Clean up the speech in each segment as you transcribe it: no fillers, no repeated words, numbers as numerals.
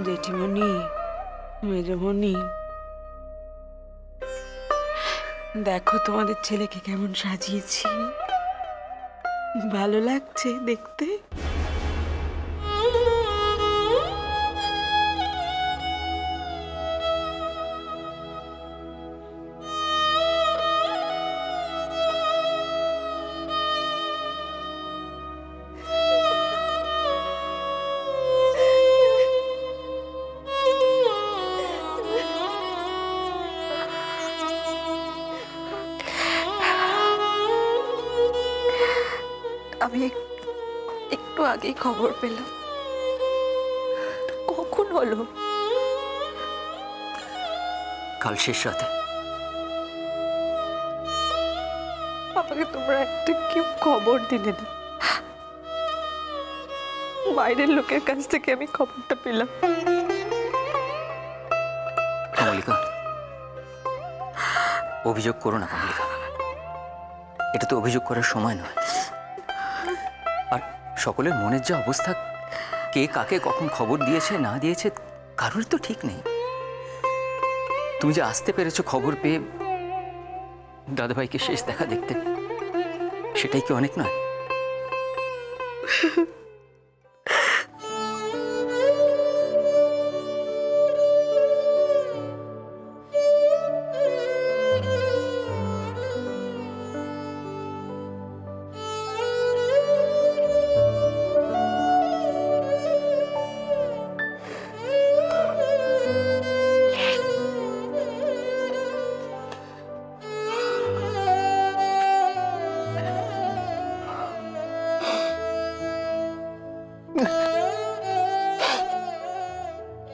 জেঠিমণি, মেজমণি, দেখো তোমাদের ছেলেকে কেমন সাজিয়েছি, ভালো লাগছে দেখতে? আমি একটু আগেই খবর পেলাম। কখন হলো? কাল শেষ রাতে। আমাকে তোমরা একটা কেউ খবর দিলে না। বাইরের লোকের কাছ থেকে আমি খবরটা পেলাম। কমলিকা, অভিযোগ করো না কমলিকা, এটা তো অভিযোগ করার সময় নয়। আর সকলের মনের যে অবস্থা, কে কাকে কখন খবর দিয়েছে না দিয়েছে কারোর তো ঠিক নেই। তুমি যে আসতে পেরেছো খবর পেয়ে দাদাভাইকে শেষ দেখা দেখতে, সেটাই কি অনেক নয়?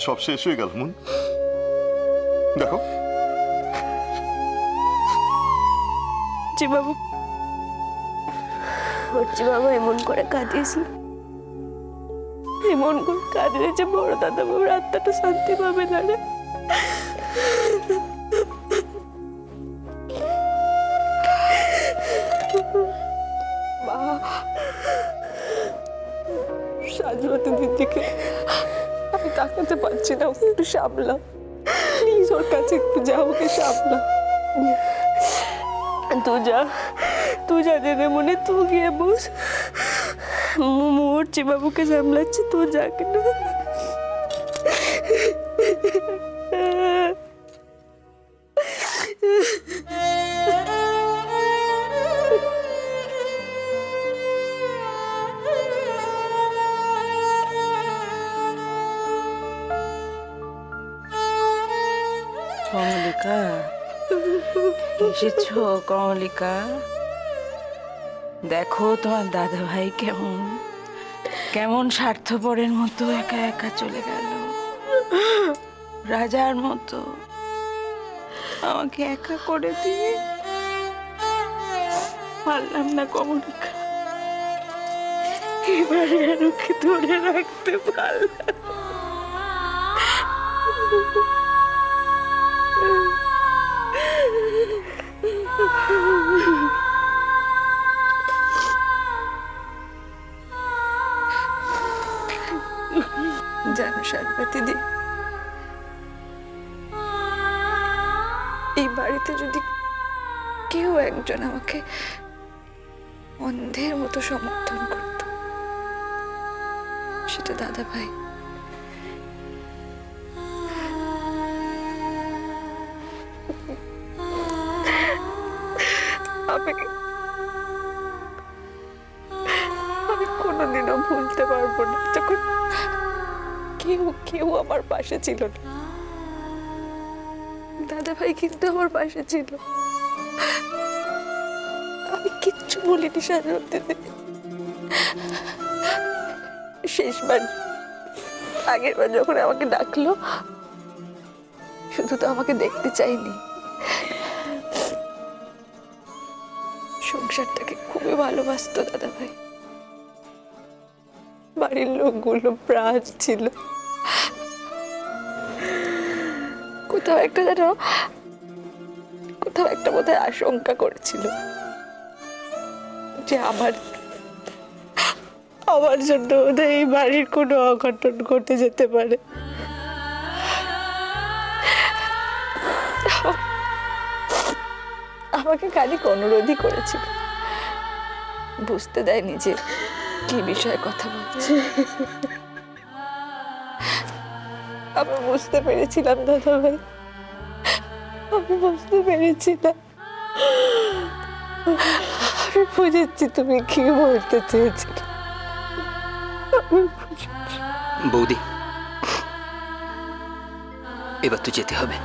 সব শেষ হয়ে গেল মন। দেখো বাবু, বাবু এমন করে কাঁদিয়েছিল, এমন করে কাঁদলে যে বড় দাদা বাবুর আত্মাটা শান্তি পাবে না রে। সাজুয়াতে দিদিকে আমি তাকাতে পারছি না, ওকে একটু সামলা প্লিজ, ওর কাছে একটু যা, ওকে সামলা। তুই যা দেদে মনে, তুই গিয়ে বস। মুরচি বাবুকে সামলাচ্ছে, তুই যা কেনা। কমলিকা, এসেছো কমলিকা? দেখো তোমার দাদা ভাই কেমন কেমন স্বার্থপরের মতো একা একা চলে গেল, রাজার মতো আমাকে একা করে দিয়ে। পারলাম না কমলিকা, এবারে আর ওকে ধরে রাখতে পারলাম। জানো সারপাতি দি, এই বাড়িতে যদি কেউ একজন আমাকে অন্ধের মতো সমর্থন করত, সেটা দাদা ভাই। আমি কোনোদিনও ভুলতে পারবো না যখন কেউ আমার পাশে ছিল না। দাদা ভাই কিন্তু আমার পাশে ছিল, আমি কিচ্ছু বলিনি সাজতে। শেষবার আগের বার যখন আমাকে ডাকলো, শুধু তো আমাকে দেখতে চাইনি, সংসারটাকে খুবই ভালোবাসতো দাদা ভাই। বাড়ির লোকগুলো প্রাণ ছিল। কোথাও একটা বোধহয় আশঙ্কা করেছিল যে আমার জন্য বোধহয় এই বাড়ির কোনো অঘটন ঘটে যেতে পারে। আমাকে খানিক অনুরোধই করেছিল, বুঝতে দেয়নি যে কি বিষয়ে কথা বলছে। আমি বুঝতে পেরেছিলাম দাদা ভাই, আমি বুঝতে পেরেছিলাম। আমি বুঝেছি তুমি কি বলতে চেয়েছিলে। বৌদি, এবার তো যেতে হবে,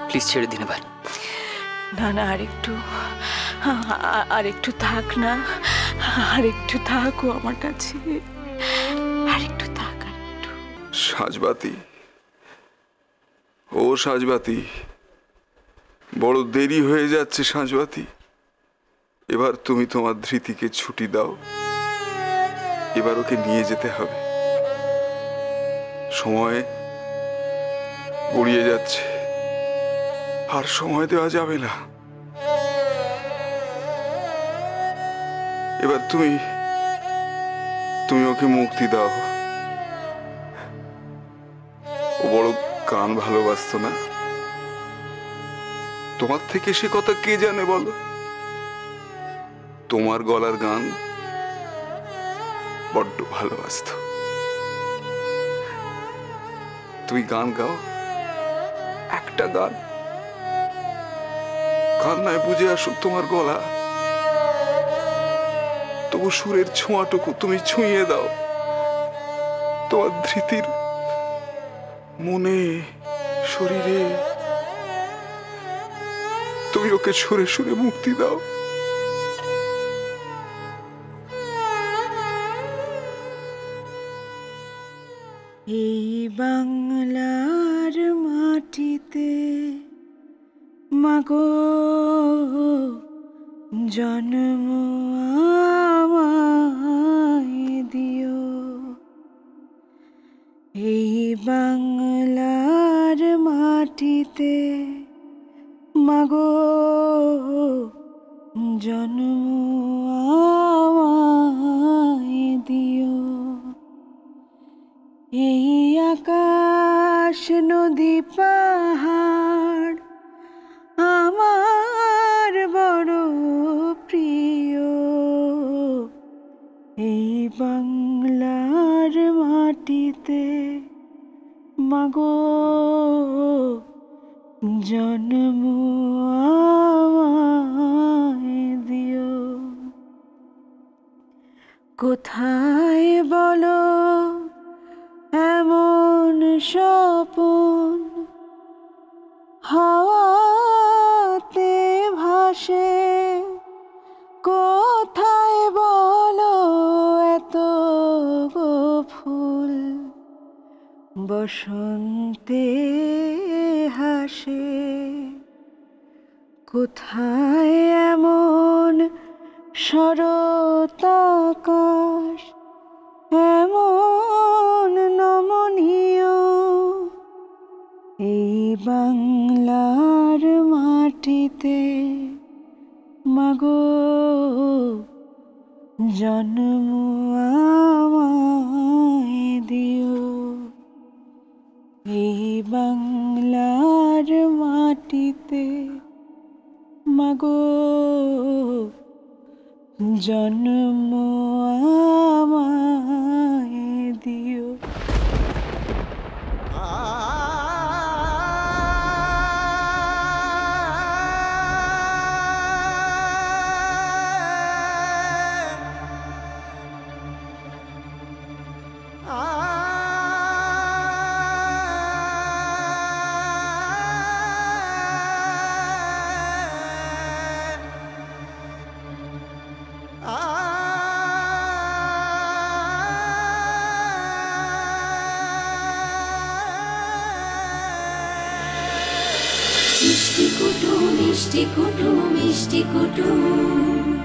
প্লিজ ছেড়ে দিন এবার। না না, আর একটু থাক না, আর একটু থাকো আমার কাছে, আর একটু থাক, আর একটু। সাজবাতি, ও সাজবাতি, বড় দেরি হয়ে যাচ্ছে সাজবাতি। এবার তুমি তোমার ধৃতিকে ছুটি দাও, এবার ওকে নিয়ে যেতে হবে। সময় গড়িয়ে যাচ্ছে, আর সময় দেওয়া যাবে না। এবার তুমি ওকে মুক্তি দাও। ও বড় গান ভালোবাসতো না? তোমার থেকে সে কথা কে জানে বলো? তোমার গলার গান বড্ড ভালোবাসতো। তুমি গান গাও, একটা গান, কান্নায় বুঝে আসুক তোমার গলা, তবু সুরের ছোঁয়াটুকু তুমি ছুঁয়ে দাও তোমার ধৃতির মনে, শরীরে। তুমি ওকে সুরে সুরে মুক্তি দাও। এই বাংলার মাটিতে মাগো জন্ম আমায় দিও, এই বাংলার মাটিতে মাগো জন্ম আমায় দিও। এই আকাশ নদী পাহাড় আমার বড় প্রিয়, এই বাংলার মাটিতে মাগো জন্ম আমায় দিও। কোথায় বলো এমন স্বপন হাওয়াতে ভাসে, কোথায় বলো এত গো ফুল বসন্তে হাসে, কোথায় এমন শরৎ আকাশ এমন নমনীয়, এই বাংলার মাটিতে মাগো জন্ম আমায় দিও, এই বাংলার মাটিতে মাগো জন্ম আমায় দিও। মিষ্টি কুটুম মিষ্টি কুটুম মিষ্টি কুটুম।